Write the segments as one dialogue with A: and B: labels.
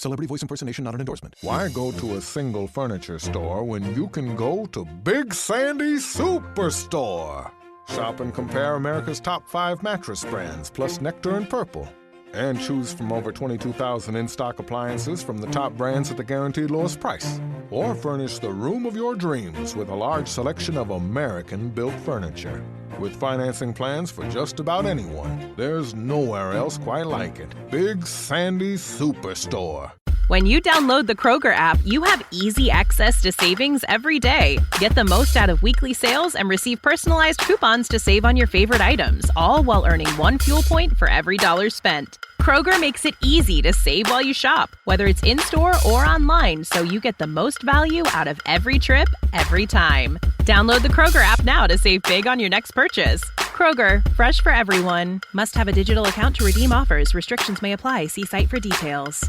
A: Celebrity voice impersonation not an endorsement.
B: Why go to a single furniture store when you can go to Big Sandy Superstore? Shop and compare America's top 5 mattress brands, plus Nectar and Purple. And choose from over 22,000 in-stock appliances from the top brands at the guaranteed lowest price. Or furnish the room of your dreams with a large selection of American-built furniture. With financing plans for just about anyone, there's nowhere else quite like it. Big Sandy Superstore.
C: When you download the Kroger app, you have easy access to savings every day. Get the most out of weekly sales and receive personalized coupons to save on your favorite items, all while earning 1 fuel point for every $1 spent. Kroger makes it easy to save while you shop, whether it's in-store or online, so you get the most value out of every trip, every time. Download the Kroger app now to save big on your next purchase. Kroger, fresh for everyone. Must have a digital account to redeem offers. Restrictions may apply. See site for details.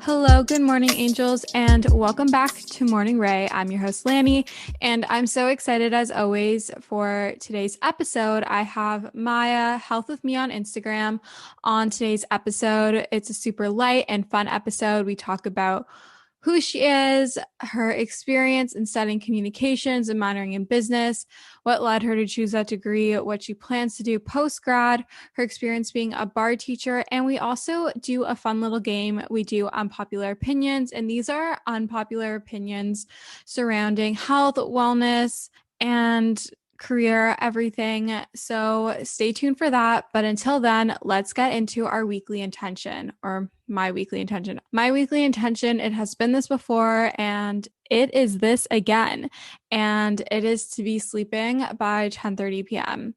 D: Hello, good morning, angels, and welcome back to Morning Ray. I'm your host, Lani, and I'm so excited, as always, for today's episode. I have Maya, Health With Me on Instagram, on today's episode. It's a super light and fun episode. We talk about who she is, her experience in studying communications and minoring in business, what led her to choose that degree, what she plans to do post-grad, her experience being a bar teacher, and we also do a fun little game. We do unpopular opinions, and these are unpopular opinions surrounding health, wellness, and career, everything. So stay tuned for that. But until then, let's get into our weekly intention, or my weekly intention. My weekly intention, it has been this before, and it is this again. And it is to be sleeping by 10:30 p.m.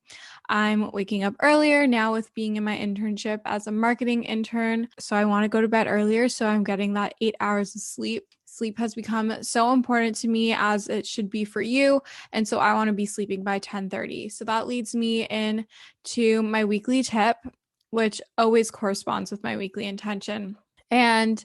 D: I'm waking up earlier now with being in my internship as a marketing intern. So I want to go to bed earlier. So I'm getting that 8 hours of sleep. Sleep has become so important to me, as it should be for you. And so I want to be sleeping by 10:30. So that leads me into my weekly tip, which always corresponds with my weekly intention. And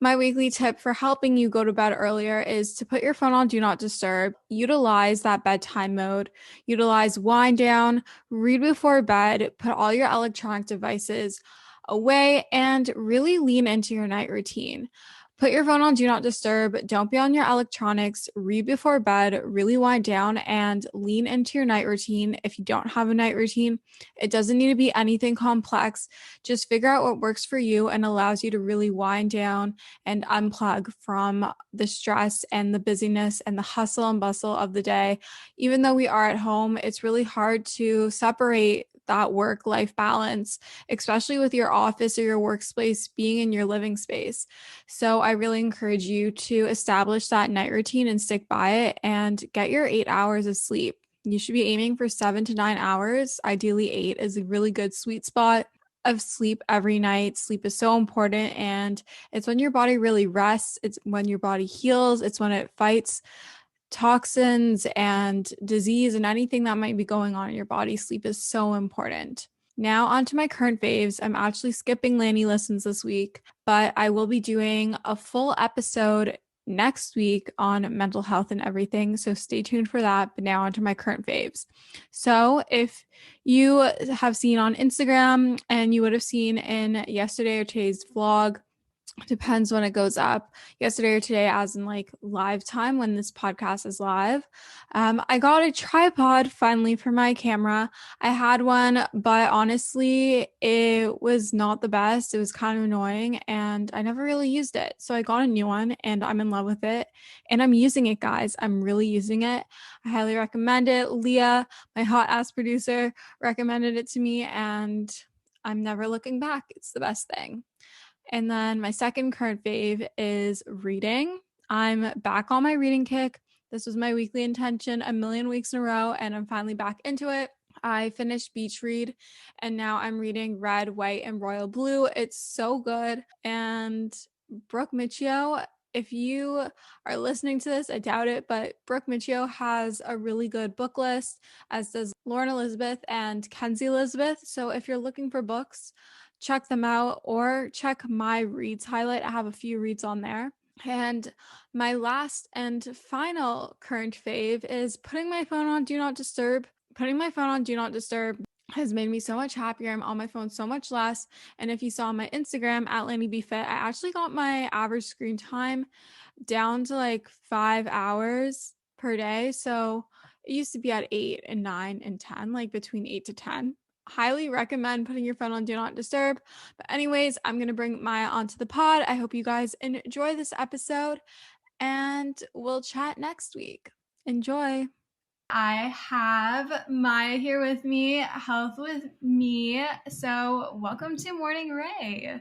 D: my weekly tip for helping you go to bed earlier is to put your phone on Do Not Disturb. Utilize that bedtime mode. Utilize wind down, read before bed, put all your electronic devices away, and really lean into your night routine. Put your phone on Do Not Disturb. Don't be on your electronics. Read before bed. Really wind down and lean into your night routine. If you don't have a night routine, it doesn't need to be anything complex. Just figure out what works for you and allows you to really wind down and unplug from the stress and the busyness and the hustle and bustle of the day. Even though we are at home, it's really hard to separate that work-life balance, especially with your office or your workspace being in your living space. So I really encourage you to establish that night routine and stick by it and get your 8 hours of sleep. You should be aiming for 7 to 9 hours. Ideally, 8 is a really good sweet spot of sleep every night. Sleep is so important, and it's when your body really rests. It's when your body heals. It's when it fights toxins and disease and anything that might be going on in your body. Sleep is so important. Now on to my current faves. I'm actually skipping Lani Listens this week, but I will be doing a full episode next week on mental health and everything. So stay tuned for that. But now on to my current faves. So if you have seen on Instagram, and you would have seen in yesterday or today's vlog, depends when it goes up, yesterday or today, as in like live time when this podcast is live. I got a tripod finally for my camera. I had one, but honestly, it was not the best. It was kind of annoying, and I never really used it. So I got a new one, and I'm in love with it, and I'm using it, guys. I'm really using it. I highly recommend it. Lea, my hot ass producer, recommended it to me, and I'm never looking back. It's the best thing. And then my second current fave is reading. I'm back on my reading kick. This was my weekly intention a million weeks in a row, and I'm finally back into it. I finished Beach Read, and now I'm reading Red, White, and Royal Blue. It's so good. And Brooke Michio, if you are listening to this, I doubt it, but Brooke Michio has a really good book list, as does Lauren Elizabeth and Kenzie Elizabeth. So if you're looking for books, check them out, or check my reads highlight. I have a few reads on there. And my last and final current fave is putting my phone on Do Not Disturb. putting my phone on Do Not Disturb has made me so much happier. I'm on my phone so much less. And if you saw my Instagram at LaniBFit, I actually got my average screen time down to like 5 hours per day. So it used to be at 8 and 9 and 10, like between 8 to 10. Highly recommend putting your phone on Do Not Disturb. But anyways, I'm going to bring Maya onto the pod. I hope you guys enjoy this episode and we'll chat next week. Enjoy. I have Maya here with me, Health with Me. So welcome to Morning Ray.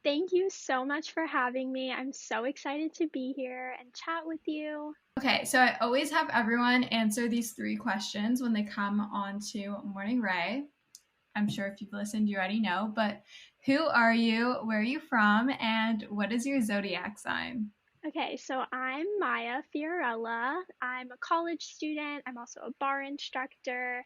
A: Thank you so much for having me. I'm so excited to be here and chat with you.
D: Okay, so I always have everyone answer these 3 questions when they come on to Morning Ray. I'm sure if you've listened, you already know, but who are you, where are you from, and what is your zodiac sign?
A: Okay, so I'm Maya Fiorella. I'm a college student. I'm also a bar instructor.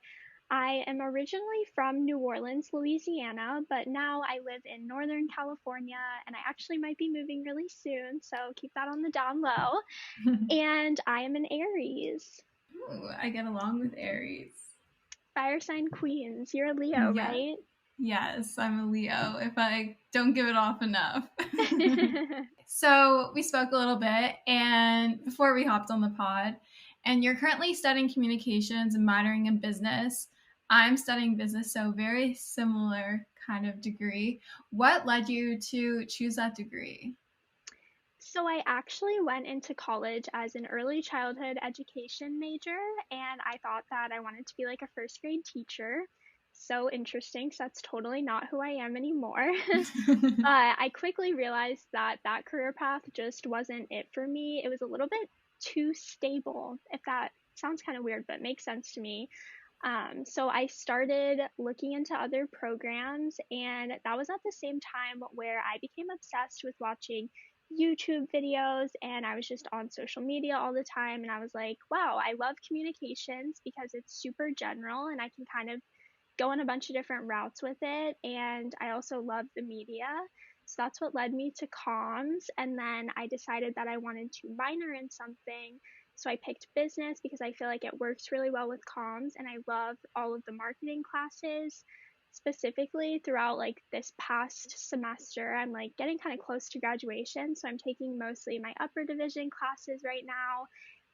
A: I am originally from New Orleans, Louisiana, but now I live in Northern California, and I actually might be moving really soon, so keep that on the down low. And I am an Aries.
D: Ooh, I get along with Aries.
A: Fire sign queens. You're a Leo,
D: Yeah.
A: right?
D: Yes, I'm a Leo if I don't give it off enough. So we spoke a little bit and before we hopped on the pod, and you're currently studying communications and minoring in business. I'm studying business, so very similar kind of degree. What led you to choose that degree?
A: So I actually went into college as an early childhood education major, and I thought that I wanted to be like a first grade teacher. So interesting, because that's totally not who I am anymore. But I quickly realized that that career path just wasn't it for me. It was a little bit too stable, if that sounds kind of weird, but makes sense to me. So I started looking into other programs, and that was at the same time where I became obsessed with watching YouTube videos, and I was just on social media all the time. And I was like, wow, I love communications because it's super general and I can kind of go on a bunch of different routes with it. And I also love the media. So that's what led me to comms. And then I decided that I wanted to minor in something. So I picked business because I feel like it works really well with comms. And I love all of the marketing classes. Specifically throughout like this past semester, I'm like getting kind of close to graduation. So I'm taking mostly my upper division classes right now,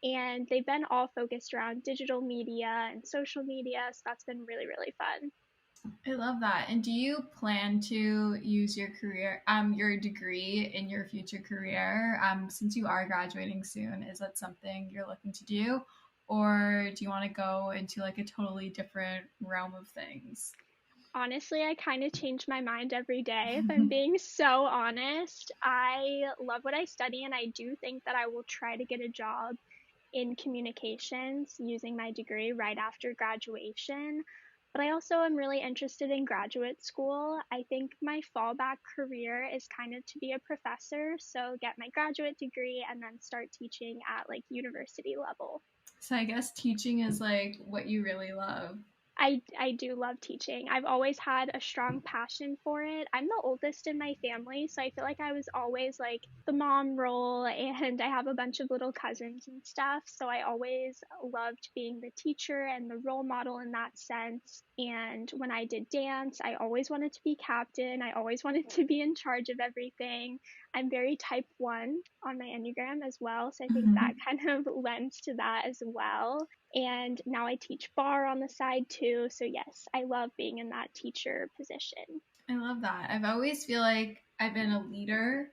A: and they've been all focused around digital media and social media, so that's been really, really fun.
D: I love that. And do you plan to use your your degree in your future career? Since you are graduating soon, is that something you're looking to do? Or do you want to go into like a totally different realm of things?
A: Honestly, I kind of change my mind every day, if I'm being so honest. I love what I study, and I do think that I will try to get a job in communications using my degree right after graduation. But I also am really interested in graduate school. I think my fallback career is kind of to be a professor, so get my graduate degree and then start teaching at like university level.
D: So I guess teaching is like what you really love.
A: I do love teaching. I've always had a strong passion for it. I'm the oldest in my family, so I feel like I was always like the mom role, and I have a bunch of little cousins and stuff. So I always loved being the teacher and the role model in that sense. And when I did dance, I always wanted to be captain. I always wanted to be in charge of everything. I'm very type 1 on my Enneagram as well, so I think that kind of lends to that as well. And now I teach bar on the side too. So yes, I love being in that teacher position.
D: I love that. I've always feel like I've been a leader.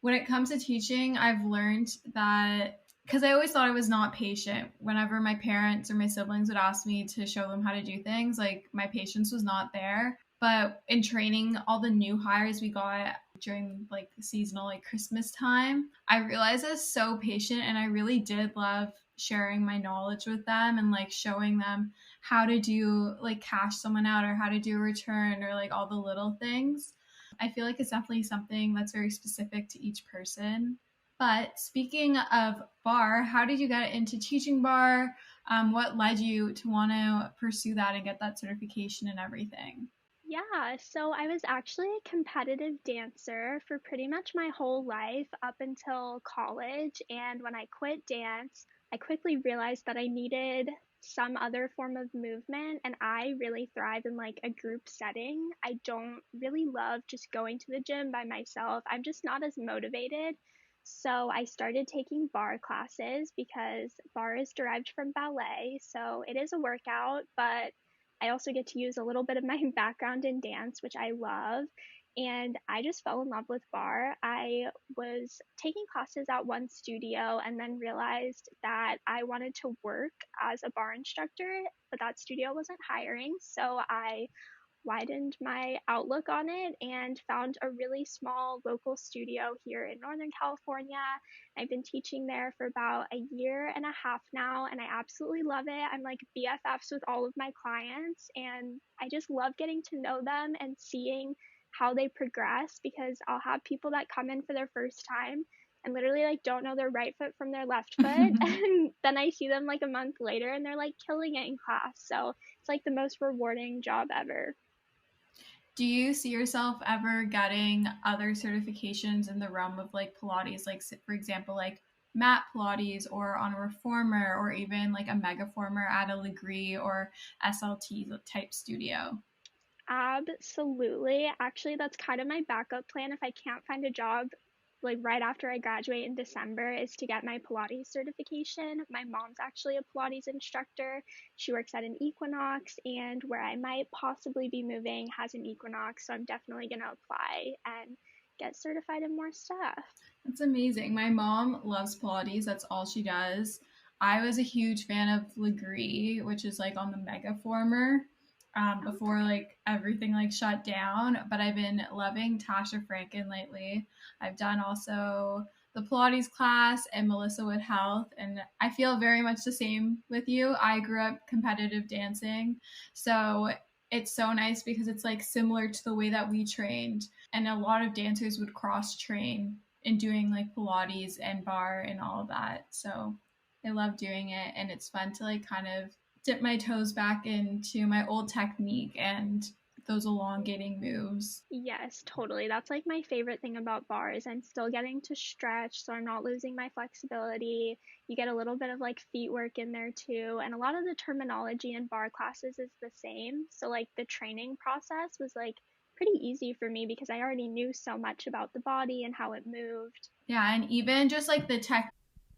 D: When it comes to teaching, I've learned that because I always thought I was not patient. Whenever my parents or my siblings would ask me to show them how to do things, like my patience was not there. But in training all the new hires we got during like the seasonal like Christmas time, I realized I was so patient and I really did love sharing my knowledge with them and like showing them how to do like cash someone out or how to do a return or like all the little things. I feel like it's definitely something that's very specific to each person. But speaking of bar, how did you get into teaching bar? What led you to want to pursue that and get that certification and everything?
A: Yeah, so I was actually a competitive dancer for pretty much my whole life up until college. And when I quit dance, I quickly realized that I needed some other form of movement, and I really thrive in like a group setting. I don't really love just going to the gym by myself. I'm just not as motivated. So I started taking barre classes because barre is derived from ballet. So it is a workout, but I also get to use a little bit of my background in dance, which I love. And I just fell in love with barre. I was taking classes at one studio and then realized that I wanted to work as a barre instructor, but that studio wasn't hiring. So I widened my outlook on it and found a really small local studio here in Northern California. I've been teaching there for about a year and a half now, and I absolutely love it. I'm like BFFs with all of my clients, and I just love getting to know them and seeing how they progress, because I'll have people that come in for their first time and literally like don't know their right foot from their left foot and then I see them like a month later and they're like killing it in class. So it's like the most rewarding job ever.
D: Do you see yourself ever getting other certifications in the realm of like Pilates, like for example, like mat Pilates or on a reformer or even like a megaformer at a Legree or SLT type studio?
A: Absolutely. Actually, that's kind of my backup plan if I can't find a job like right after I graduate in December, is to get my Pilates certification. My mom's actually a Pilates instructor. She works at an Equinox, and where I might possibly be moving has an Equinox, so I'm definitely going to apply and get certified in more stuff.
D: That's amazing. My mom loves Pilates. That's all she does. I was a huge fan of Legree, which is like on the Megaformer, before like everything like shut down. But I've been loving Tasha Franken lately. I've done also the Pilates class and Melissa Wood Health, and I feel very much the same with you. I grew up competitive dancing, so it's so nice because it's like similar to the way that we trained, and a lot of dancers would cross train in doing like Pilates and barre and all of that. So I love doing it, and it's fun to like kind of dip my toes back into my old technique and those elongating moves.
A: Yes, totally. That's like my favorite thing about bars. I'm still getting to stretch, so I'm not losing my flexibility. You get a little bit of like feet work in there too. And a lot of the terminology in bar classes is the same. So like the training process was like pretty easy for me because I already knew so much about the body and how it moved.
D: Yeah, and even just like the tech.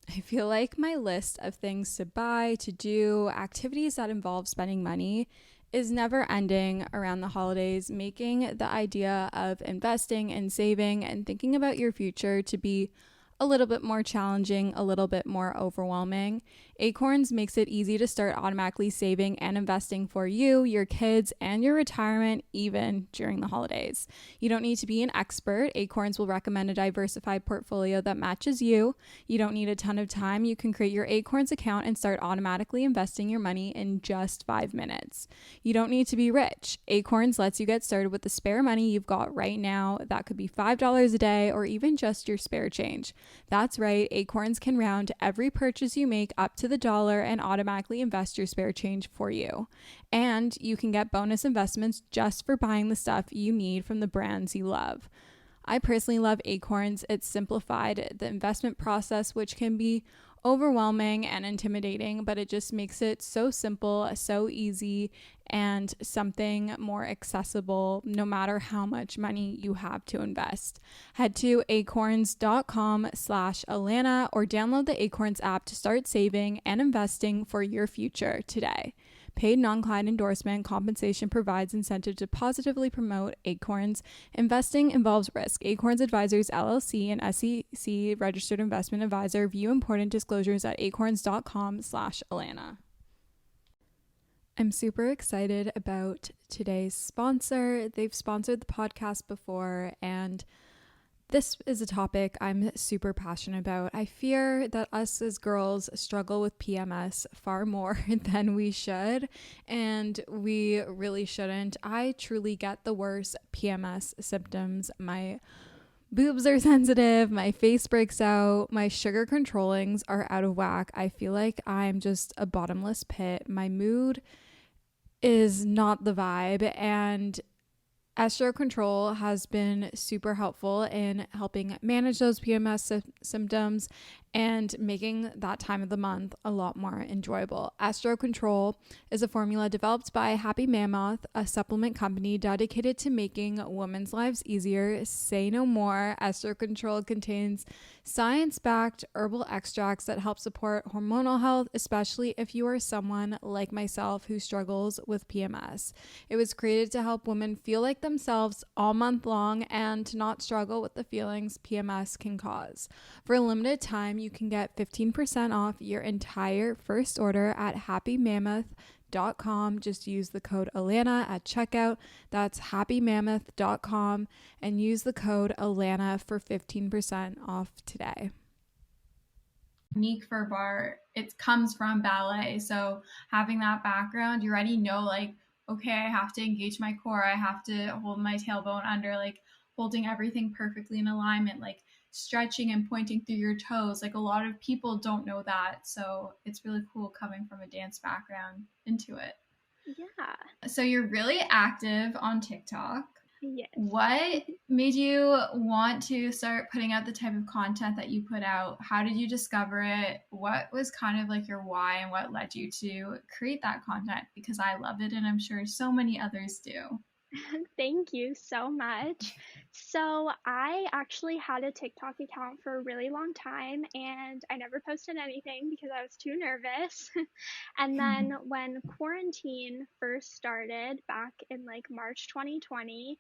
E: I feel like my list of things to buy, to do, activities that involve spending money is never ending around the holidays, making the idea of investing and saving and thinking about your future to be a little bit more challenging, a little bit more overwhelming. Acorns makes it easy to start automatically saving and investing for you, your kids, and your retirement, even during the holidays. You don't need to be an expert. Acorns will recommend a diversified portfolio that matches you. You don't need a ton of time. You can create your Acorns account and start automatically investing your money in just 5 minutes. You don't need to be rich. Acorns lets you get started with the spare money you've got right now. That could be $5 a day or even just your spare change. That's right, Acorns can round every purchase you make up to the dollar and automatically invest your spare change for you. And you can get bonus investments just for buying the stuff you need from the brands you love. I personally love Acorns. It's simplified the investment process, which can be overwhelming and intimidating, but it just makes it so simple, so easy, and something more accessible no matter how much money you have to invest. Head to acorns.com/Alana or download the Acorns app to start saving and investing for your future today. Paid non-client endorsement. Compensation provides incentive to positively promote Acorns. Investing involves risk. Acorns Advisors LLC, an SEC registered investment advisor. View important disclosures at acorns.com/Alana. I'm super excited about today's sponsor. They've sponsored the podcast before, and this is a topic I'm super passionate about. I fear that us as girls struggle with PMS far more than we should, and we really shouldn't. I truly get the worst PMS symptoms. My boobs are sensitive, my face breaks out, my sugar controllings are out of whack. I feel like I'm just a bottomless pit. My mood is not the vibe, and Estro Control has been super helpful in helping manage those PMS symptoms and making that time of the month a lot more enjoyable. Estro Control is a formula developed by Happy Mammoth, a supplement company dedicated to making women's lives easier. Say no more. Estro Control contains science-backed herbal extracts that help support hormonal health, especially if you are someone like myself who struggles with PMS. It was created to help women feel like themselves all month long and to not struggle with the feelings PMS can cause. For a limited time, you can get 15% off your entire first order at happymammoth.com. Just use the code Alana at checkout. That's happymammoth.com and use the code Alana for 15% off today. Unique for bar, it comes from ballet. So having that background, you already know, like, okay, I have to engage my core. I have to hold my tailbone under, like holding everything perfectly in alignment, like stretching and pointing through your toes. Like a lot of people don't know that. So it's really cool coming from a dance background into it.
A: Yeah.
E: So you're really active on TikTok.
A: Yes.
E: What made you want to start putting out the type of content that you put out? How did you discover it? What was kind of like your why and what led you to create that content? Because I love it and I'm sure so many others do.
A: Thank you so much. So, I actually had a TikTok account for a really long time and I never posted anything because I was too nervous. And then when quarantine first started back in like March 2020,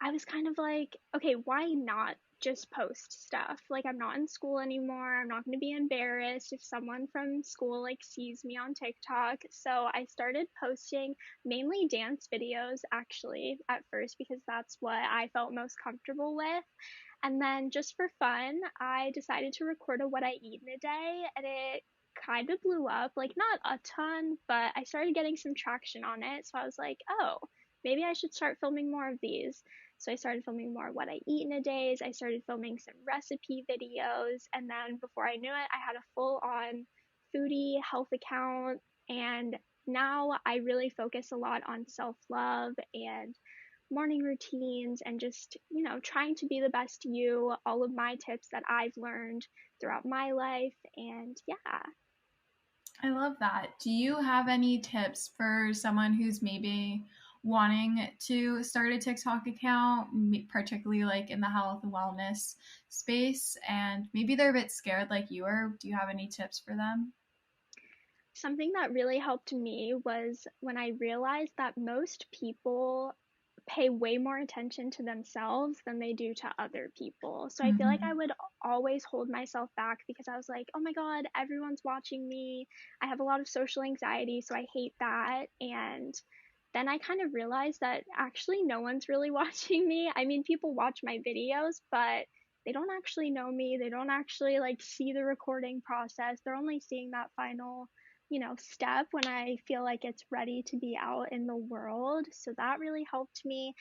A: I was kind of like, okay, why not just post stuff? Like, I'm not in school anymore. I'm not going to be embarrassed if someone from school like sees me on TikTok. So I started posting mainly dance videos actually at first because that's what I felt most comfortable with. And then just for fun, I decided to record a what I eat in a day and it kind of blew up, like not a ton, but I started getting some traction on it. So I was like, oh, maybe I should start filming more of these. So I started filming more what I eat in a days. I started filming some recipe videos. And then before I knew it, I had a full on foodie health account. And now I really focus a lot on self love and morning routines and just, trying to be the best you, all of my tips that I've learned throughout my life. And yeah.
E: I love that. Do you have any tips for someone who's maybe wanting to start a TikTok account, particularly like in the health and wellness space, and maybe they're a bit scared like you are? Do you have any tips for them?
A: Something that really helped me was when I realized that most people pay way more attention to themselves than they do to other people. So I feel like I would always hold myself back because I was like, oh my God, everyone's watching me. I have a lot of social anxiety, so I hate that. And then I kind of realized that actually no one's really watching me. I mean, people watch my videos, but they don't actually know me. They don't actually like see the recording process. They're only seeing that final step when I feel like it's ready to be out in the world. So that really helped me.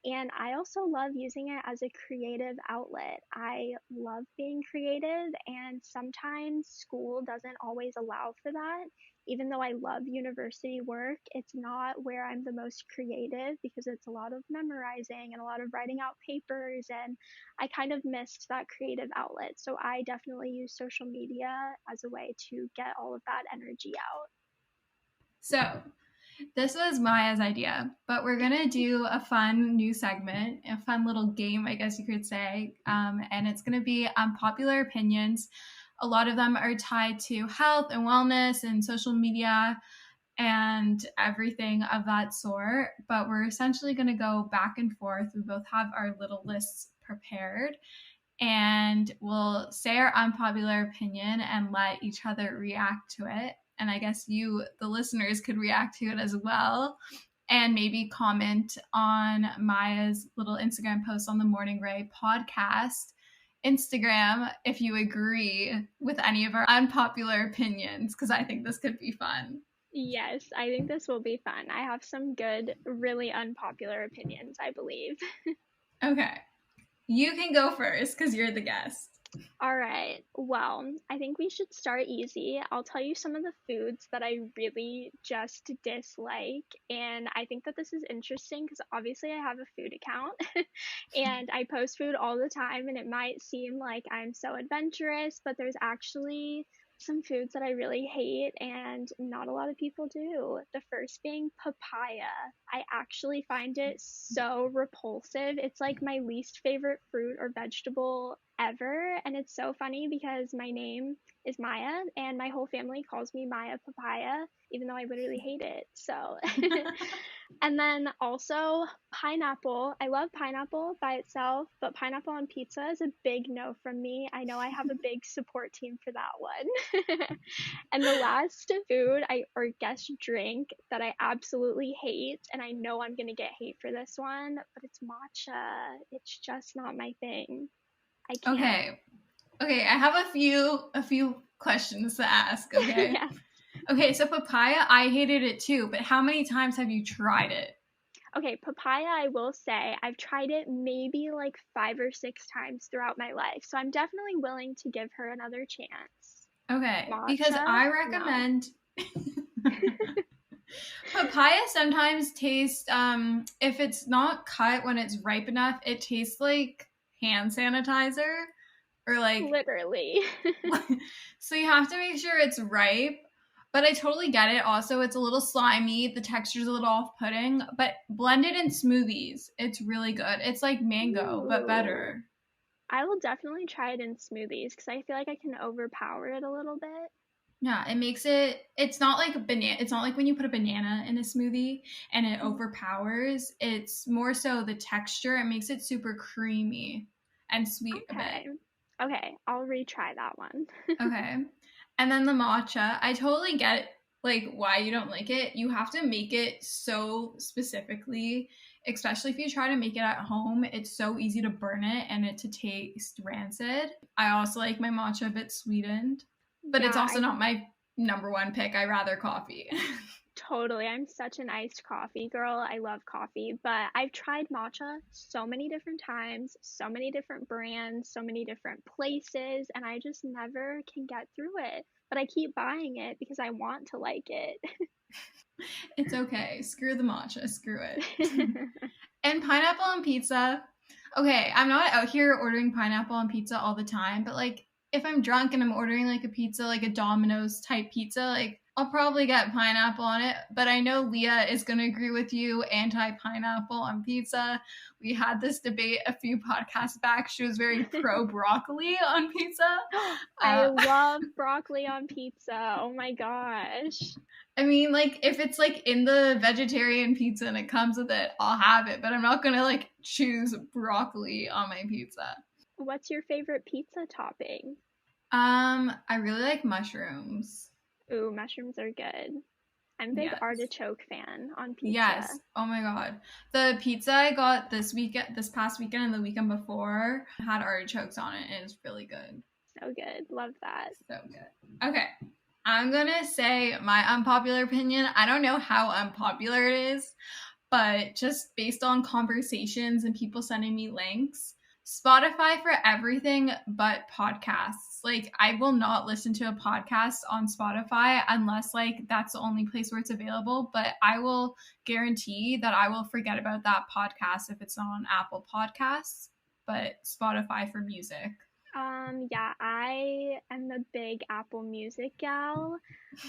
A: And I also love using it as a creative outlet. I love being creative, and sometimes school doesn't always allow for that. Even though I love university work, it's not where I'm the most creative because it's a lot of memorizing and a lot of writing out papers, and I kind of missed that creative outlet. So I definitely use social media as a way to get all of that energy out.
E: So, this was Maya's idea, but we're going to do a fun new segment, a fun little game, I guess you could say. And it's going to be unpopular opinions. A lot of them are tied to health and wellness and social media and everything of that sort. But we're essentially going to go back and forth. We both have our little lists prepared. And we'll say our unpopular opinion and let each other react to it. And I guess you, the listeners, could react to it as well. And maybe comment on Maya's little Instagram post on the Morning Ray podcast Instagram if you agree with any of our unpopular opinions, because I think this could be fun.
A: Yes, I think this will be fun. I have some good, really unpopular opinions, I believe.
E: Okay. You can go first because you're the guest.
A: All right. Well, I think we should start easy. I'll tell you some of the foods that I really just dislike. And I think that this is interesting because obviously I have a food account and I post food all the time. And it might seem like I'm so adventurous, but there's actually some foods that I really hate and not a lot of people do. The first being papaya. I actually find it so repulsive. It's like my least favorite fruit or vegetable ever. And it's so funny because my name is Maya and my whole family calls me Maya Papaya, even though I literally hate it. So, and then also pineapple. I love pineapple by itself, but pineapple on pizza is a big no from me. I know I have a big support team for that one. And the last food or guess drink that I absolutely hate, and I know I'm gonna get hate for this one, but it's matcha. It's just not my thing. I can't.
F: Okay. Okay, I have a few questions to ask, okay?
A: Yeah.
F: Okay, so papaya, I hated it too, but how many times have you tried it?
A: Okay, papaya, I will say, I've tried it maybe like 5 or 6 times throughout my life, so I'm definitely willing to give her another chance.
F: Okay, because
A: Matcha?
F: I
A: No.
F: recommend papaya sometimes tastes if it's not cut when it's ripe enough, it tastes like hand sanitizer or like
A: Literally.
F: so you have to make sure it's ripe. But I totally get it. Also, it's a little slimy. The texture's a little off-putting. But blend it in smoothies. It's really good. It's like mango, but
A: Ooh.
F: better.
A: I will definitely try it in smoothies because I feel like I can overpower it a little bit.
F: Yeah, it makes it. It's not like a banana. It's not like when you put a banana in a smoothie and it overpowers. It's more so the texture. It makes it super creamy and sweet a bit.
A: Okay. Okay, I'll retry that one.
F: Okay. And then the matcha, I totally get like why you don't like it. You have to make it so specifically, especially if you try to make it at home. It's so easy to burn it and it to taste rancid. I also like my matcha a bit sweetened, but it's
A: Yeah,
F: also not my number one pick. I rather coffee.
A: totally. I'm such an iced coffee girl. I love coffee, but I've tried matcha so many different times, so many different brands, so many different places, and I just never can get through it. But I keep buying it because I want to like it.
F: It's okay. Screw the matcha. Screw it. And pineapple on pizza. Okay, I'm not out here ordering pineapple on pizza all the time, but like if I'm drunk and I'm ordering like a pizza, like a Domino's type pizza, like I'll probably get pineapple on it. But I know Leah is going to agree with you, anti pineapple on pizza. We had this debate a few podcasts back. She was very pro broccoli on pizza.
A: I love broccoli on pizza. Oh my gosh.
F: I mean, like, if it's, like, in the vegetarian pizza and it comes with it, I'll have it. But I'm not gonna, like, choose broccoli on my pizza.
A: What's your favorite pizza topping?
F: I really like mushrooms.
A: Ooh, mushrooms are good. I'm a big
F: Yes.
A: artichoke fan on pizza.
F: Yes. Oh my god. The pizza I got this past weekend and the weekend before had artichokes on it. It was really good.
A: So good. Love that.
F: So good. Okay. I'm gonna say my unpopular opinion. I don't know how unpopular it is, but just based on conversations and people sending me links, Spotify for everything but podcasts. Like, I will not listen to a podcast on Spotify unless, like, that's the only place where it's available. But I will guarantee that I will forget about that podcast if it's not on Apple Podcasts, but Spotify for music.
A: Yeah, I am a big Apple Music gal.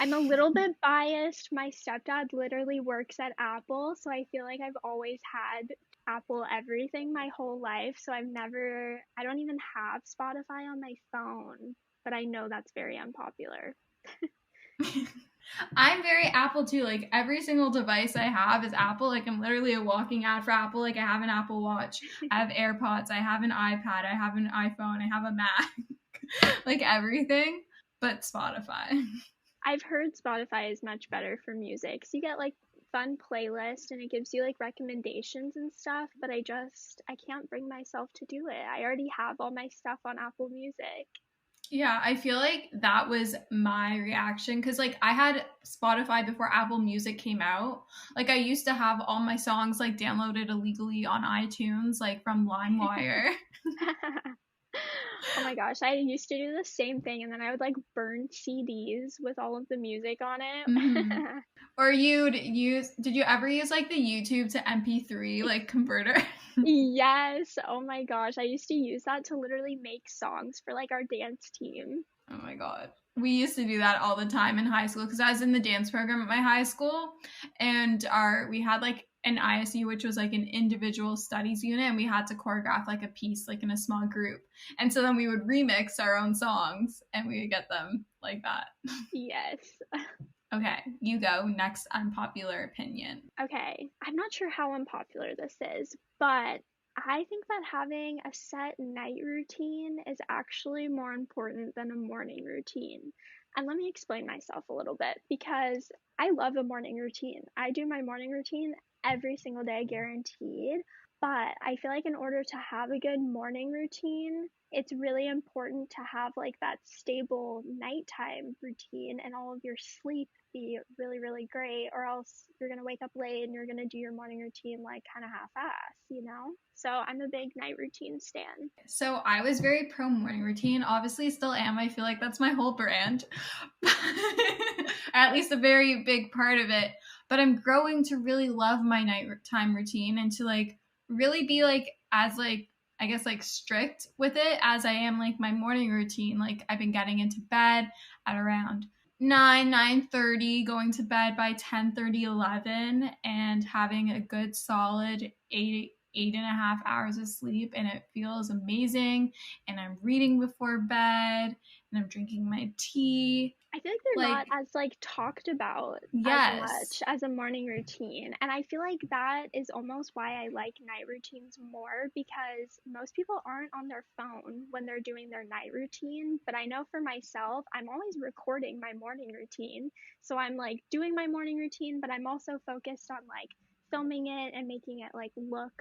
A: I'm a little bit biased. My stepdad literally works at Apple, so I feel like I've always had Apple everything my whole life. So I don't even have Spotify on my phone, but I know that's very unpopular.
F: I'm very Apple too. Like every single device I have is Apple. Like I'm literally a walking ad for Apple. Like I have an Apple Watch, I have AirPods, I have an iPad, I have an iPhone, I have a Mac. Like everything but Spotify.
A: I've heard Spotify is much better for music. So you get like fun playlist and it gives you like recommendations and stuff, but I can't bring myself to do it. I already have all my stuff on Apple Music.
F: Yeah, I feel like that was my reaction because, like, I had Spotify before Apple Music came out. Like, I used to have all my songs, like, downloaded illegally on iTunes, like, from LimeWire.
A: Oh my gosh, I used to do the same thing, and then I would like burn CDs with all of the music on
F: Hmm.
A: it.
F: Or did you ever use like the YouTube to MP3 like converter?
A: Yes. Oh my gosh, I used to use that to literally make songs for like our dance team.
F: Oh my God. We used to do that all the time in high school because I was in the dance program at my high school, and we had like an ISU, which was like an individual studies unit, and we had to choreograph like a piece like in a small group. And so then we would remix our own songs and we would get them like that.
A: Yes.
F: Okay, you go. Next unpopular opinion.
A: Okay, I'm not sure how unpopular this is, but I think that having a set night routine is actually more important than a morning routine. And let me explain myself a little bit because I love a morning routine. I do my morning routine every single day, guaranteed. But I feel like in order to have a good morning routine, it's really important to have like that stable nighttime routine and all of your sleep be really, really great, or else you're gonna wake up late and you're gonna do your morning routine like kind of half-ass, you know? So I'm a big night routine stan.
F: So I was very pro morning routine. Obviously, still am. I feel like that's my whole brand, at least a very big part of it. But I'm growing to really love my nighttime routine and to like really be like as like I guess like strict with it as I am like my morning routine. Like I've been getting into bed at around 9:30, going to bed by 10:30, 11, and having a good solid 8.5 hours of sleep, and it feels amazing. And I'm reading before bed, and I'm drinking my tea.
A: I feel like they're
F: Like,
A: not as like talked about as
F: yes.
A: much as a morning routine. And I feel like that is almost why I like night routines more because most people aren't on their phone when they're doing their night routine. But I know for myself, I'm always recording my morning routine. So I'm like doing my morning routine, but I'm also focused on like filming it and making it like look,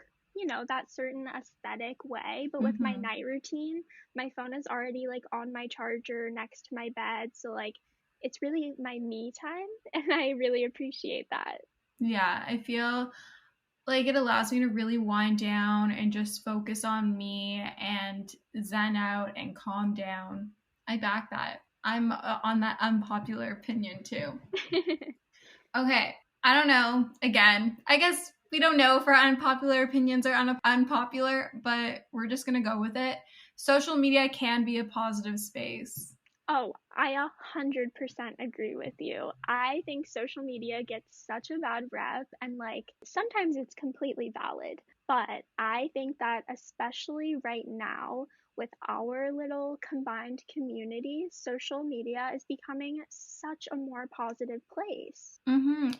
A: that certain aesthetic way. But with my
F: Hmm.
A: night routine, my phone is already like on my charger next to my bed. So like it's really my me time and I really appreciate that.
F: Yeah, I feel like it allows me to really wind down and just focus on me and zen out and calm down. I back that. I'm on that unpopular opinion too. Okay, I don't know. Again, I guess we don't know if our unpopular opinions are unpopular, but we're just going to go with it. Social media can be a positive space.
A: Oh, I 100% agree with you. I think social media gets such a bad rep, and like sometimes it's completely valid. But I think that especially right now, with our little combined community, social media is becoming such a more positive place.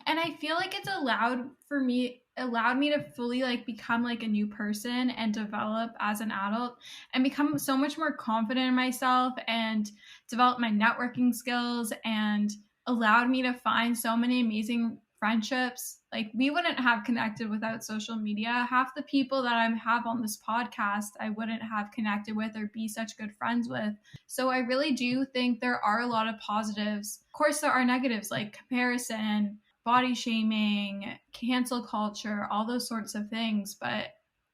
F: And I feel like it's allowed me to fully like become like a new person and develop as an adult and become so much more confident in myself and develop my networking skills and allowed me to find so many amazing friendships. Like we wouldn't have connected without social media. Half the people that I have on this podcast I wouldn't have connected with or be such good friends with. So I really do think there are a lot of positives. Of course, there are negatives like comparison, body shaming, cancel culture, all those sorts of things. But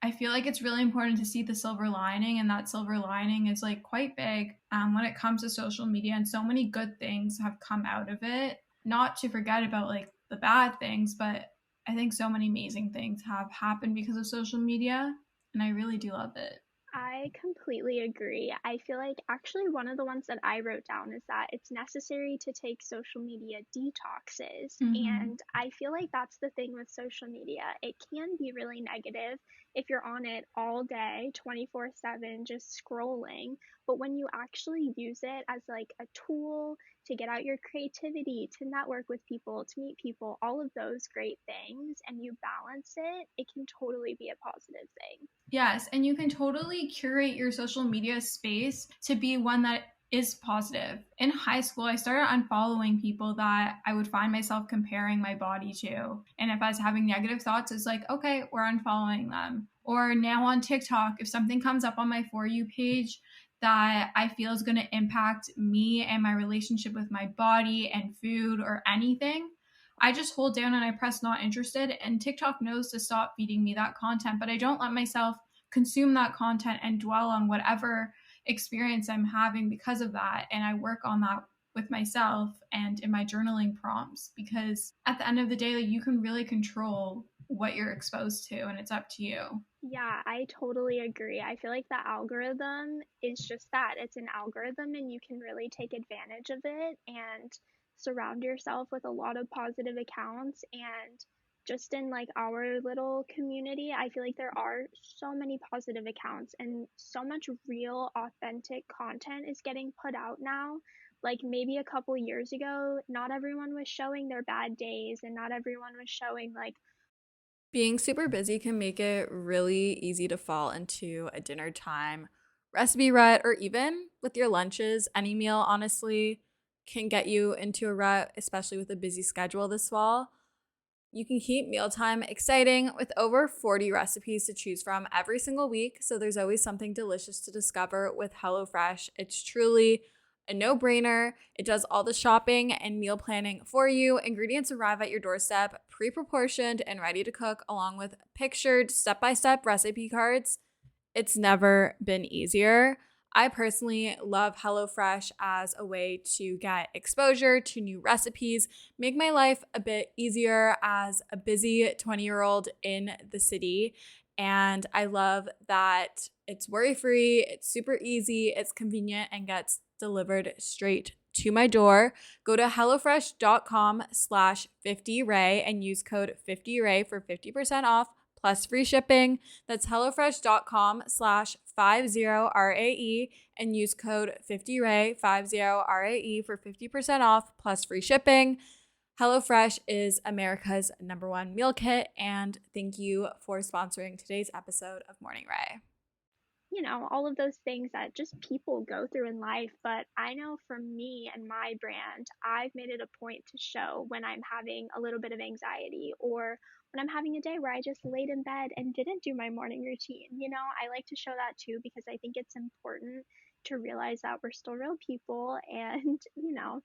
F: I feel like it's really important to see the silver lining, and that silver lining is like quite big when it comes to social media, and so many good things have come out of it. Not to forget about like the bad things, but I think so many amazing things have happened because of social media, and I really do love it.
A: I completely agree. I feel like actually one of the ones that I wrote down is that it's necessary to take social media detoxes.
F: Mm-hmm.
A: And I feel like that's the thing with social media. It can be really negative if you're on it all day, 24/7, just scrolling. But when you actually use it as like a tool to get out your creativity, to network with people, to meet people, all of those great things, and you balance it, it can totally be a positive thing.
F: Yes, and you can totally curate your social media space to be one that is positive. In high school, I started unfollowing people that I would find myself comparing my body to. And if I was having negative thoughts, it's like, okay, we're unfollowing them. Or now on TikTok, if something comes up on my For You page that I feel is going to impact me and my relationship with my body and food or anything, I just hold down and I press not interested, and TikTok knows to stop feeding me that content, but I don't let myself consume that content and dwell on whatever experience I'm having because of that. And I work on that with myself and in my journaling prompts, because at the end of the day, like, you can really control what you're exposed to, and it's up to you.
A: Yeah, I totally agree. I feel like the algorithm is just that. It's an algorithm, and you can really take advantage of it and surround yourself with a lot of positive accounts. And just in like our little community, I feel like there are so many positive accounts and so much real, authentic content is getting put out now. Like maybe a couple years ago, not everyone was showing their bad days and not everyone was showing like,
E: Being super busy can make it really easy to fall into a dinner time recipe rut, or even with your lunches. Any meal, honestly, can get you into a rut, especially with a busy schedule this fall. You can keep mealtime exciting with over 40 recipes to choose from every single week, so there's always something delicious to discover with HelloFresh. It's truly a no-brainer. It does all the shopping and meal planning for you. Ingredients arrive at your doorstep, pre-proportioned and ready to cook, along with pictured step-by-step recipe cards. It's never been easier. I personally love HelloFresh as a way to get exposure to new recipes, make my life a bit easier as a busy 20-year-old in the city. And I love that it's worry-free, it's super easy, it's convenient, and gets delivered straight to my door. Go to hellofresh.com/50ray and use code 50ray for 50% off plus free shipping. That's hellofresh.com/50RAE and use code 50RAE, 50RAE for 50% off plus free shipping. HelloFresh is America's #1 meal kit, and thank you for sponsoring today's episode of Morning Ray.
A: you know, all of those things that just people go through in life. But I know for me and my brand, I've made it a point to show when I'm having a little bit of anxiety or when I'm having a day where I just laid in bed and didn't do my morning routine. You know, I like to show that too because I think it's important to realize that we're still real people and, you know,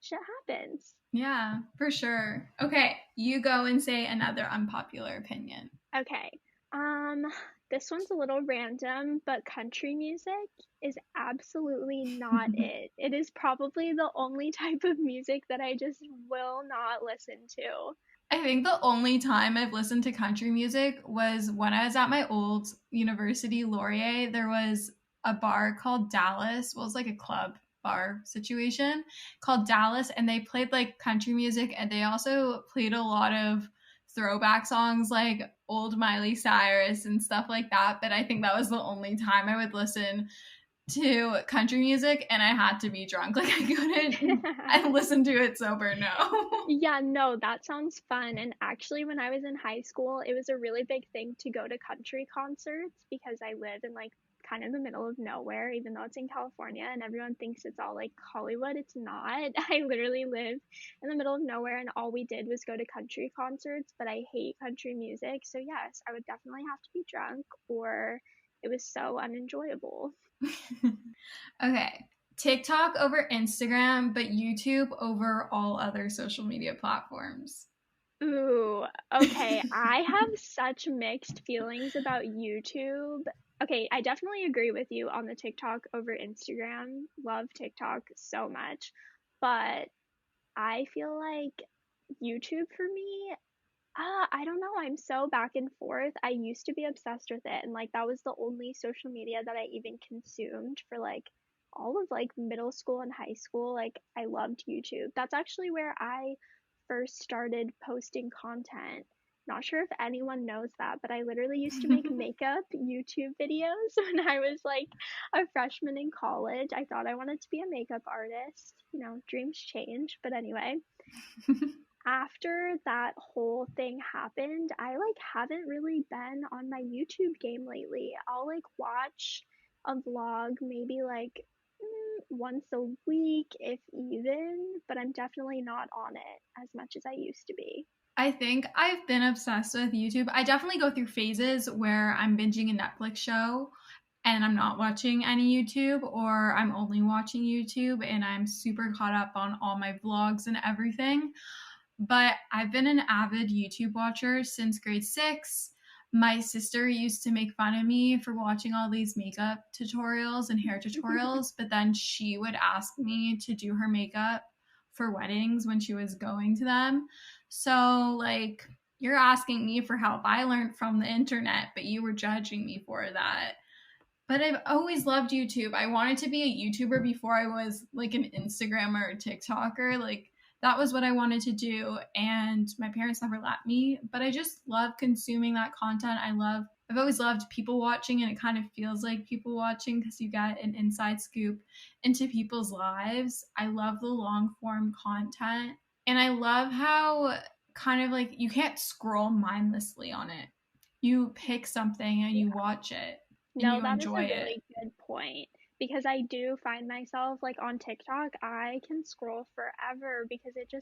A: shit happens.
F: Yeah, for sure. Okay, you go and say another unpopular opinion.
A: Okay. Um, this one's a little random, but country music is absolutely not it. It is probably the only type of music that I just will not listen to.
F: I think the only time I've listened to country music was when I was at my old university, Laurier. There was a bar called Dallas. Well, it was like a club bar situation called Dallas, and they played like country music, and they also played a lot of throwback songs like old Miley Cyrus and stuff like that. But I think that was the only time I would listen to country music, and I had to be drunk. Like I couldn't I listened to it sober, no.
A: Yeah, no, that sounds fun. And actually, when I was in high school, it was a really big thing to go to country concerts because I live in like kind of the middle of nowhere, even though it's in California and everyone thinks it's all like Hollywood. It's not. I literally live in the middle of nowhere and all we did was go to country concerts, but I hate country music. So, yes, I would definitely have to be drunk or it was so unenjoyable.
F: Okay. TikTok over Instagram, but YouTube over all other social media platforms.
A: Ooh, okay. I have such mixed feelings about YouTube. Okay, I definitely agree with you on the TikTok over Instagram. Love TikTok so much. But I feel like YouTube for me, I don't know. I'm so back and forth. I used to be obsessed with it, and like that was the only social media that I even consumed for like all of like middle school and high school. Like I loved YouTube. That's actually where I first started posting content. Not sure if anyone knows that, but I literally used to make makeup YouTube videos when I was like a freshman in college. I thought I wanted to be a makeup artist. You know, dreams change. But anyway, after that whole thing happened, I like haven't really been on my YouTube game lately. I'll like watch a vlog maybe like once a week, if even, but I'm definitely not on it as much as I used to be.
F: I think I've been obsessed with YouTube. I definitely go through phases where I'm binging a Netflix show and I'm not watching any YouTube, or I'm only watching YouTube and I'm super caught up on all my vlogs and everything. But I've been an avid YouTube watcher since grade 6. My sister used to make fun of me for watching all these makeup tutorials and hair tutorials, but then she would ask me to do her makeup for weddings when she was going to them. So, like, you're asking me for help. I learned from the internet, but you were judging me for that. But I've always loved YouTube. I wanted to be a YouTuber before I was like an Instagrammer or TikToker. Like that was what I wanted to do. And my parents never let me. But I just love consuming that content. I've always loved people watching, and it kind of feels like people watching because you get an inside scoop into people's lives. I love the long form content. And I love how kind of like you can't scroll mindlessly on it. You pick something and you watch it and
A: No,
F: you
A: that is
F: enjoy
A: a
F: it.
A: really good point because I do find myself like on TikTok, I can scroll forever because it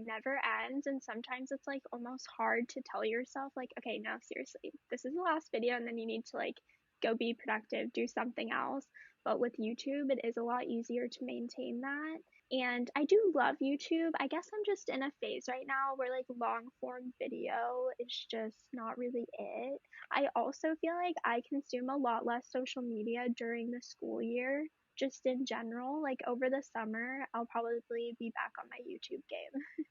A: never ends, and sometimes it's like almost hard to tell yourself like, okay, no, seriously, this is the last video, and then you need to like go be productive, do something else. But with YouTube, it is a lot easier to maintain that. And I do love YouTube. I guess I'm just in a phase right now where like long form video is just not really it. I also feel like I consume a lot less social media during the school year, just in general. Like over the summer, I'll probably be back on my YouTube game.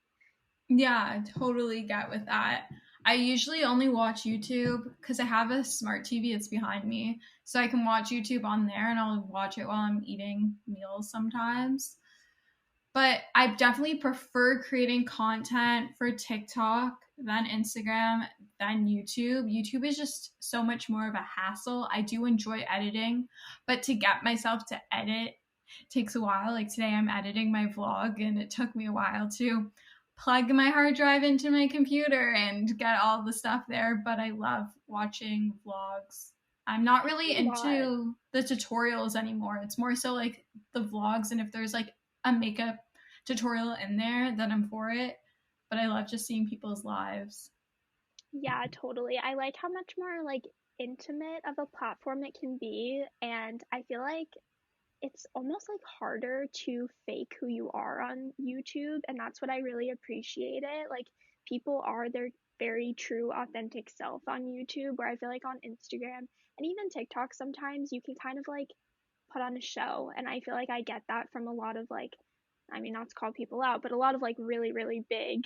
F: Yeah, I totally get with that. I usually only watch YouTube because I have a smart TV that's behind me. So I can watch YouTube on there and I'll watch it while I'm eating meals sometimes. But I definitely prefer creating content for TikTok than Instagram than YouTube. YouTube is just so much more of a hassle. I do enjoy editing, but to get myself to edit takes a while. Like today, I'm editing my vlog, and it took me a while to plug my hard drive into my computer and get all the stuff there. But I love watching vlogs. I'm not
A: I
F: really
A: do a lot.
F: into the tutorials anymore. It's more so like the vlogs, and if there's like a makeup tutorial in there, then I'm for it. But I love just seeing people's lives.
A: Yeah, totally. I like how much more like intimate of a platform it can be, and I feel like it's almost like harder to fake who you are on YouTube, and that's what I really appreciate it. Like people are their very true authentic self on YouTube, where I feel like on Instagram and even TikTok sometimes you can kind of like put on a show, and I feel like I get that from a lot of like, I mean, not to call people out, but a lot of like really really big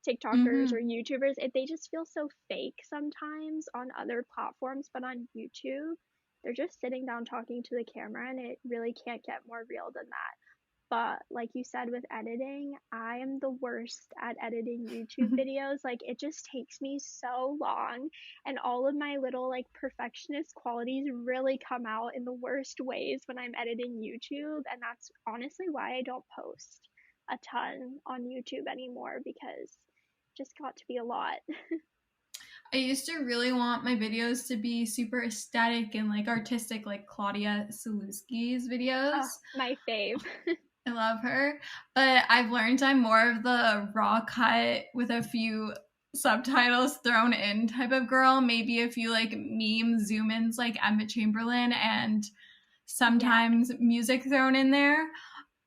A: TikTokers or
F: Mm-hmm.
A: YouTubers, they just feel so fake sometimes on other platforms, but on YouTube they're just sitting down talking to the camera, and it really can't get more real than that. But like you said with editing, I am the worst at editing YouTube videos. Like it just takes me so long, and all of my little like perfectionist qualities really come out in the worst ways when I'm editing YouTube, and that's honestly why I don't post a ton on YouTube anymore because it just got to be a lot.
F: I used to really want my videos to be super aesthetic and like artistic, like Claudia Sulewski's
A: Oh,
F: videos.
A: my fave.
F: I love her. But I've learned I'm more of the raw cut with a few subtitles thrown in type of girl. Maybe a few like meme zoom ins like Emma Chamberlain and
A: Yeah.
F: sometimes music thrown in there.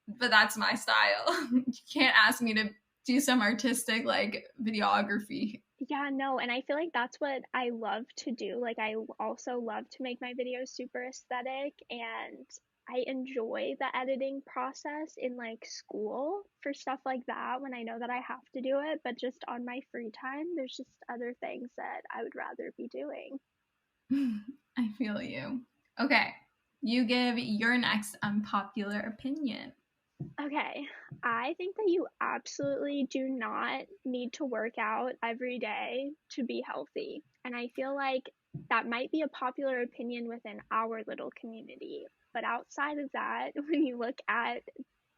F: But that's my style. You can't ask me to do some artistic like videography.
A: Yeah, no, and I feel like that's what I love to do. Like, I also love to make my videos super aesthetic, and I enjoy the editing process in like school for stuff like that when I know that I have to do it, but just on my free time, there's just other things that I would rather be doing.
F: I feel you. Okay, you give your next unpopular opinion.
A: Okay, I think that you absolutely do not need to work out every day to be healthy. And I feel like that might be a popular opinion within our little community. But outside of that, when you look at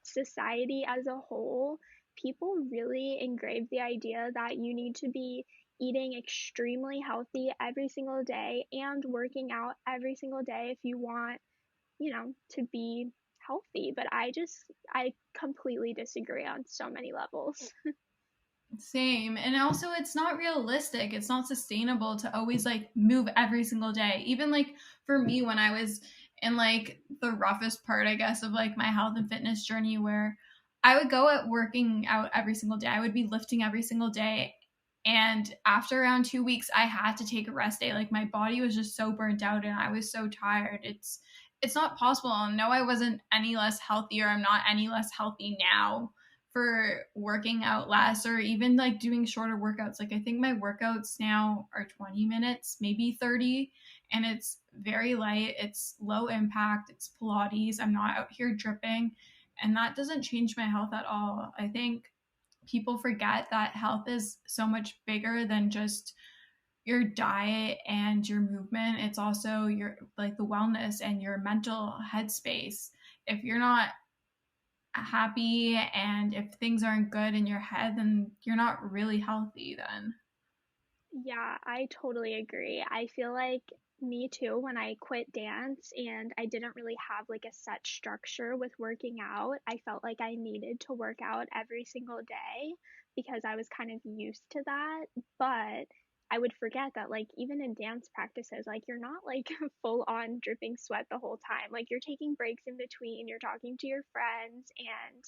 A: society as a whole, people really engrave the idea that you need to be eating extremely healthy every single day and working out every single day if you want, to be healthy. But I completely disagree on so many levels.
F: Same. And also, it's not realistic. It's not sustainable to always like move every single day. Even like for me, when I was in like the roughest part, I guess, of like my health and fitness journey, where I would go at working out every single day, I would be lifting every single day. And after around 2 weeks, I had to take a rest day. Like my body was just so burnt out and I was so tired. It's not possible. No, I wasn't any less healthy, or I'm not any less healthy now for working out less or even like doing shorter workouts. Like I think my workouts now are 20 minutes, maybe 30, and it's very light. It's low impact. It's Pilates. I'm not out here dripping, and that doesn't change my health at all. I think people forget that health is so much bigger than just your diet and your movement. It's also your like the wellness and your mental headspace. If you're not happy and if things aren't good in your head, then you're not really healthy then.
A: Yeah, I totally agree. I feel like me too, when I quit dance and I didn't really have like a set structure with working out, I felt like I needed to work out every single day because I was kind of used to that. But I would forget that, like, even in dance practices, like, you're not like full on dripping sweat the whole time. Like, you're taking breaks in between, you're talking to your friends, and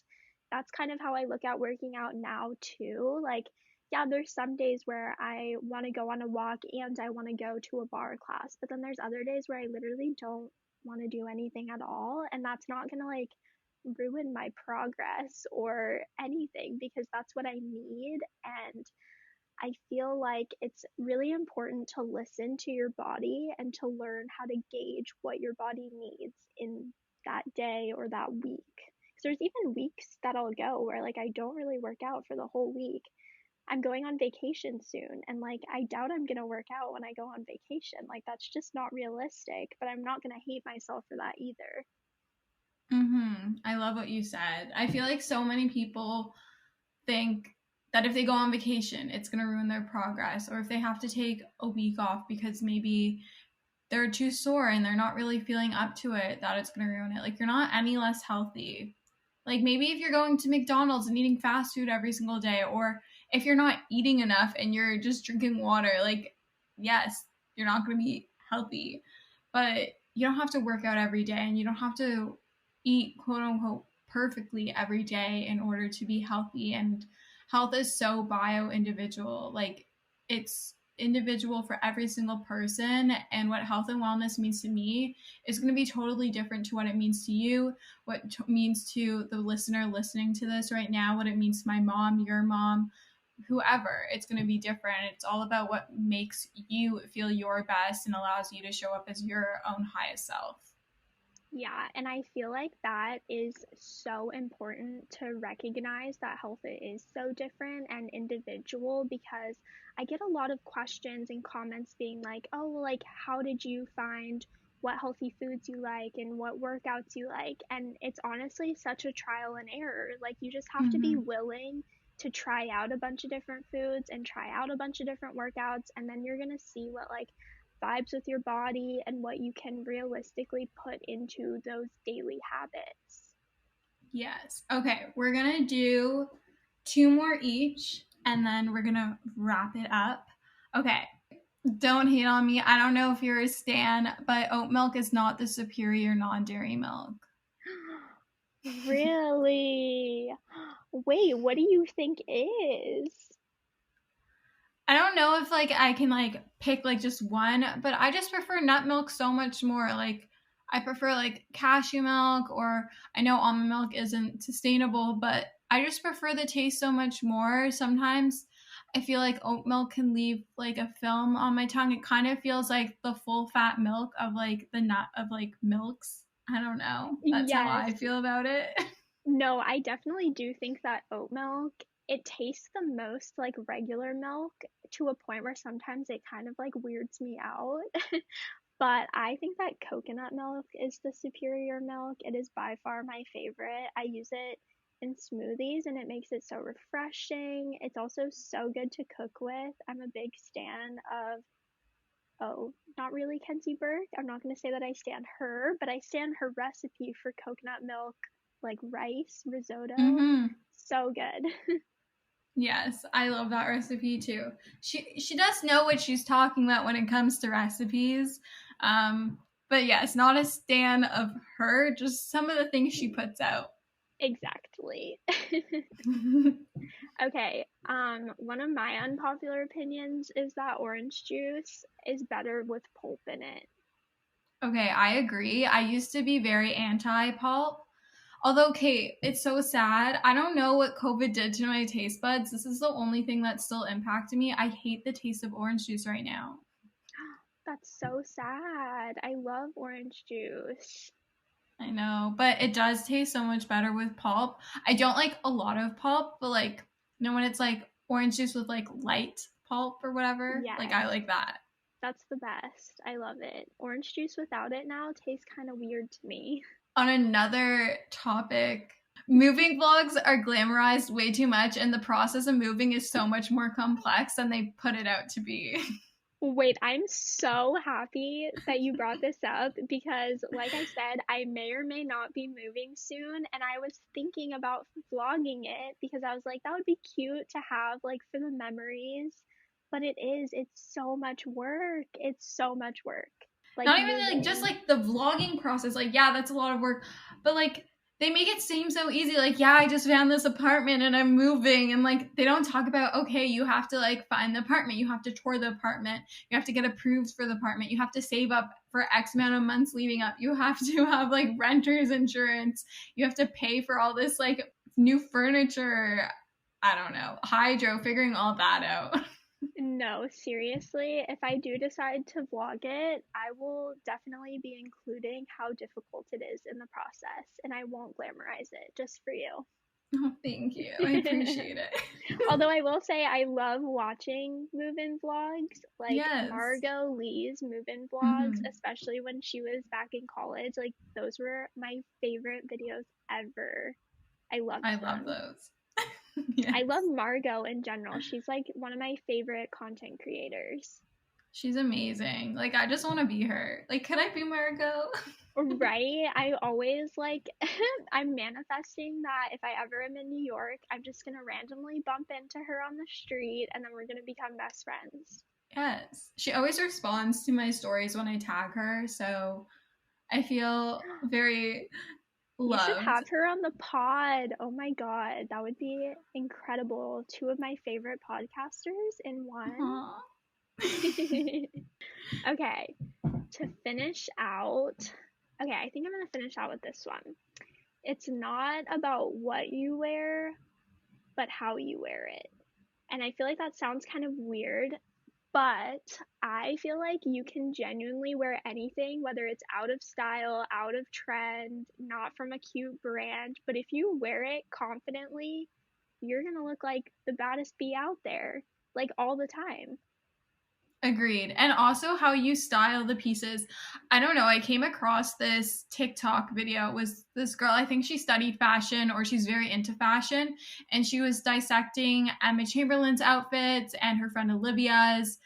A: that's kind of how I look at working out now too. Like, yeah, there's some days where I want to go on a walk and I want to go to a bar class, but then there's other days where I literally don't want to do anything at all, and that's not going to like ruin my progress or anything because that's what I need. And I feel like it's really important to listen to your body and to learn how to gauge what your body needs in that day or that week. Because there's even weeks that I'll go where like I don't really work out for the whole week. I'm going on vacation soon, and like I doubt I'm gonna work out when I go on vacation. Like that's just not realistic, but I'm not gonna hate myself for that either.
F: I love what you said. I feel like so many people think that if they go on vacation, it's going to ruin their progress, or if they have to take a week off because maybe they're too sore and they're not really feeling up to it, that it's going to ruin it. Like, you're not any less healthy. Like, maybe if you're going to McDonald's and eating fast food every single day, or if you're not eating enough and you're just drinking water, like, yes, you're not going to be healthy. But you don't have to work out every day, and you don't have to eat quote unquote perfectly every day in order to be healthy. And health is so bio individual. Like, it's individual for every single person, and what health and wellness means to me is going to be totally different to what it means to you, what means to the listener listening to this right now, what it means to my mom, your mom, whoever. It's going to be different. It's all about what makes you feel your best and allows you to show up as your own highest self.
A: Yeah, and I feel like that is so important to recognize that health is so different and individual because I get a lot of questions and comments being like, oh, well, like, how did you find what healthy foods you like and what workouts you like? And it's honestly such a trial and error. Like, you just have to be willing to try out a bunch of different foods and try out a bunch of different workouts, and then you're going to see what, like, vibes with your body and what you can realistically put into those daily habits.
F: Yes. Okay, we're going to do 2 more each and then we're going to wrap it up. Okay. Don't hate on me. I don't know if you're a stan, but oat milk is not the superior non-dairy milk.
A: Really? Wait, what do you think is?
F: I don't know if like I can like pick like just one, but I just prefer nut milk so much more. Like, I prefer like cashew milk, or I know almond milk isn't sustainable, but I just prefer the taste so much more. Sometimes I feel like oat milk can leave like a film on my tongue. It kind of feels like the full fat milk of like the nut of like milks. I don't know. That's how
A: Yes.
F: I feel about it.
A: No, I definitely do think that oat milk, it tastes the most like regular milk to a point where sometimes it kind of like weirds me out. But I think that coconut milk is the superior milk. It is by far my favorite. I use it in smoothies and it makes it so refreshing. It's also so good to cook with. I'm a big stan of, oh, not really Kenzie Burke. I'm not going to say that I stan her, but I stan her recipe for coconut milk, like rice risotto. So good.
F: Yes, I love that recipe too. She does know what she's talking about when it comes to recipes. But yes, not a stan of her, just some of the things she puts out.
A: Exactly. Okay, one of my unpopular opinions is that orange juice is better with pulp in it.
F: Okay, I agree. I used to be very anti-pulp. Although, okay, it's so sad. I don't know what COVID did to my taste buds. This is the only thing that's still impacted me. I hate the taste of orange juice right now.
A: That's so sad. I love orange juice.
F: I know, but it does taste so much better with pulp. I don't like a lot of pulp, but like, when it's like orange juice with like light pulp or whatever, like I
A: Yes,
F: like that.
A: that's the best. I love it. Orange juice without it now tastes kind of weird to me.
F: On another topic, moving vlogs are glamorized way too much, and the process of moving is so much more complex than they put it out to be.
A: Wait, I'm so happy that you brought this up because, like I said, I may or may not be moving soon, and I was thinking about vlogging it because I was like, that would be cute to have, like, for the memories. But it's so much work. It's so much work. Like,
F: Not even like just
A: moving.
F: like the vlogging process. Like, yeah, that's a lot of work, but like they make it seem so easy. Like, yeah, I just found this apartment and I'm moving, and like they don't talk about, okay, you have to like find the apartment, you have to tour the apartment, you have to get approved for the apartment, you have to save up for X amount of months leading up, you have to have like renter's insurance, you have to pay for all this like new furniture. I don't know, hydro, figuring all that out.
A: No, seriously, if I do decide to vlog it, I will definitely be including how difficult it is in the process, and I won't glamorize it just for you.
F: Oh, thank you, I appreciate it.
A: Although I will say I love watching move-in vlogs, like
F: Yes.
A: Margot Lee's move-in vlogs,
F: Mm-hmm.
A: especially when she was back in college. Like those were my favorite videos ever. I loved
F: I love
A: them.
F: those. Yes.
A: I love Margot in general. She's like one of my favorite content creators.
F: She's amazing. Like, I just want to be her. Like, could I be Margot?
A: Right? I always like, I'm manifesting that if I ever am in New York, I'm just gonna randomly bump into her on the street and then we're gonna become best friends.
F: Yes. She always responds to my stories when I tag her, so I feel very
A: You should
F: loved.
A: have her on the pod. Oh my God, that would be incredible. Two of my favorite podcasters in one.
F: Aww.
A: Okay, to finish out, okay, I think I'm gonna finish out with this one. It's not about what you wear, but how you wear it. And I feel like that sounds kind of weird, but I feel like you can genuinely wear anything, whether it's out of style, out of trend, not from a cute brand, but if you wear it confidently, you're gonna look like the baddest bee out there, like all the time.
F: Agreed. And also how you style the pieces. I don't know. I came across this TikTok video. It was this girl, I think she studied fashion or she's very into fashion. And she was dissecting Emma Chamberlain's outfits and her friend Olivia's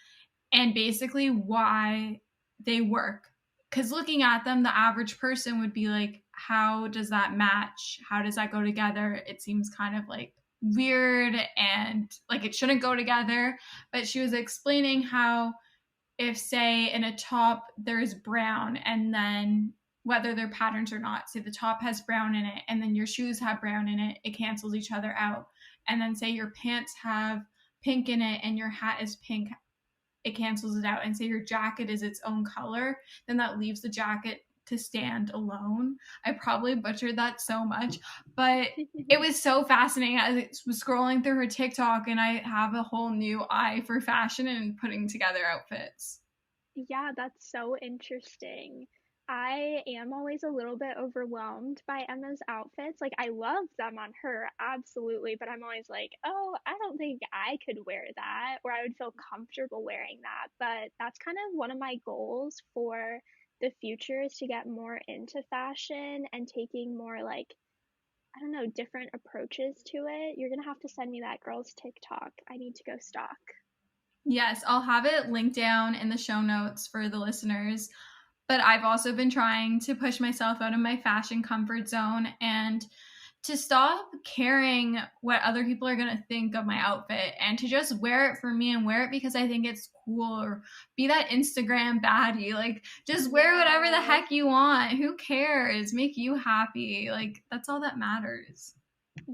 F: and basically why they work. Because looking at them, the average person would be like, how does that match? How does that go together? It seems kind of like weird and like it shouldn't go together. But she was explaining how, if say in a top there's brown and then whether they're patterns or not, say the top has brown in it and then your shoes have brown in it, it cancels each other out. And then say your pants have pink in it and your hat is pink, it cancels it out. And say your jacket is its own color, then that leaves the jacket to stand alone. I probably butchered that so much, but it was so fascinating. I was scrolling through her TikTok and I have a whole new eye for fashion and putting together outfits.
A: Yeah, that's so interesting. I am always a little bit overwhelmed by Emma's outfits. Like, I love them on her, absolutely, but I'm always like, oh, I don't think I could wear that, or I would feel comfortable wearing that. But that's kind of one of my goals for the future is to get more into fashion and taking more, like, I don't know, different approaches to it. You're gonna have to send me that girl's TikTok. I need to go stalk.
F: Yes, I'll have it linked down in the show notes for the listeners. But I've also been trying to push myself out of my fashion comfort zone and to stop caring what other people are going to think of my outfit and to just wear it for me and wear it because I think it's cool, or be that Instagram baddie. Like, just wear whatever the heck you want. Who cares? Make you happy. Like, that's all that matters.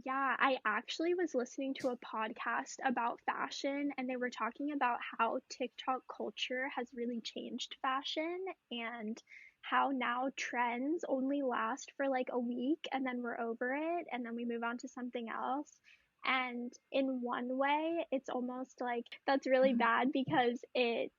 A: Yeah, I actually was listening to a podcast about fashion, and they were talking about how TikTok culture has really changed fashion, and how now trends only last for like a week and then we're over it and then we move on to something else. And in one way, it's almost like that's really bad because it,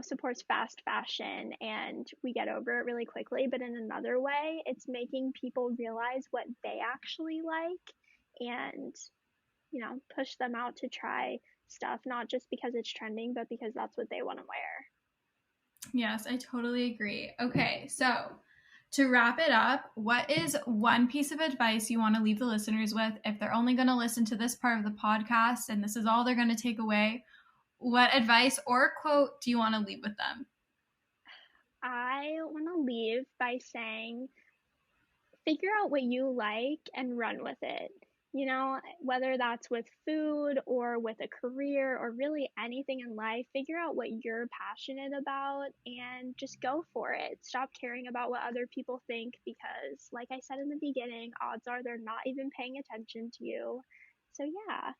A: supports fast fashion and we get over it really quickly. But in another way, it's making people realize what they actually like and, push them out to try stuff, not just because it's trending, but because that's what they want to wear.
F: Yes, I totally agree. Okay, so to wrap it up, what is one piece of advice you want to leave the listeners with if they're only going to listen to this part of the podcast and this is all they're going to take away? What advice or quote do you want to leave with them?
A: I want to leave by saying, figure out what you like and run with it. Whether that's with food or with a career or really anything in life, figure out what you're passionate about and just go for it. Stop caring about what other people think because, like I said in the beginning, odds are they're not even paying attention to you. So, yeah.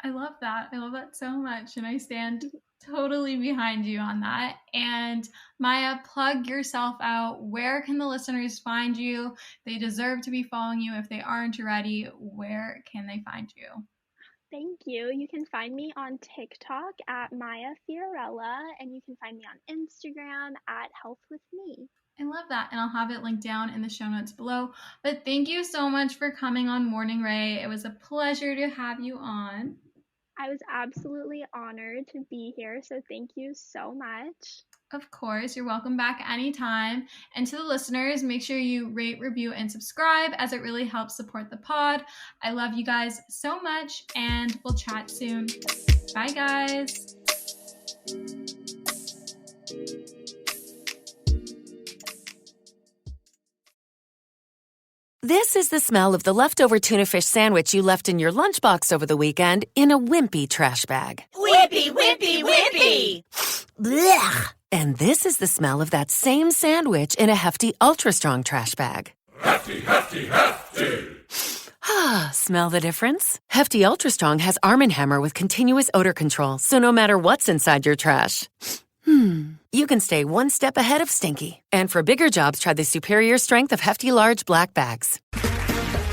F: I love that. I love that so much. And I stand totally behind you on that. And Maya, plug yourself out. Where can the listeners find you? They deserve to be following you. If they aren't already, where can they find you?
A: Thank you. You can find me on TikTok at Maya Fiorella, and you can find me on Instagram at Health With Me.
F: I love that. And I'll have it linked down in the show notes below. But thank you so much for coming on Morning Ray. It was a pleasure to have you on.
A: I was absolutely honored to be here, so thank you so much.
F: Of course, you're welcome back anytime. And to the listeners, make sure you rate, review, and subscribe as it really helps support the pod. I love you guys so much, and we'll chat soon. Bye, guys.
G: This is the smell of the leftover tuna fish sandwich you left in your lunchbox over the weekend in a wimpy trash bag.
H: Wimpy, wimpy, wimpy!
G: Blech! And this is the smell of that same sandwich in a hefty, ultra-strong trash bag.
I: Hefty, hefty, hefty!
G: Ah, smell the difference? Hefty Ultra Strong has Arm & Hammer with continuous odor control, so no matter what's inside your trash, you can stay one step ahead of stinky. And for bigger jobs, try the superior strength of Hefty Large Black Bags.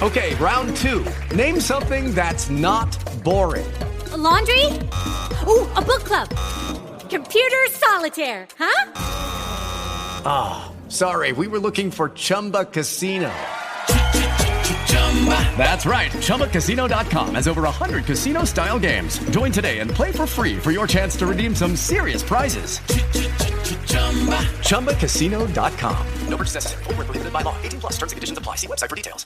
J: Okay, round two. Name something that's not boring.
H: A laundry? Ooh, a book club. Computer solitaire, huh?
J: Ah, oh, sorry, we were looking for Chumba Casino. That's right, ChumbaCasino.com has over 100 casino-style games. Join today and play for free for your chance to redeem some serious prizes. ChumbaCasino.com. No purchase necessary. Void where prohibited by law. 18+. Terms and conditions apply. See website for details.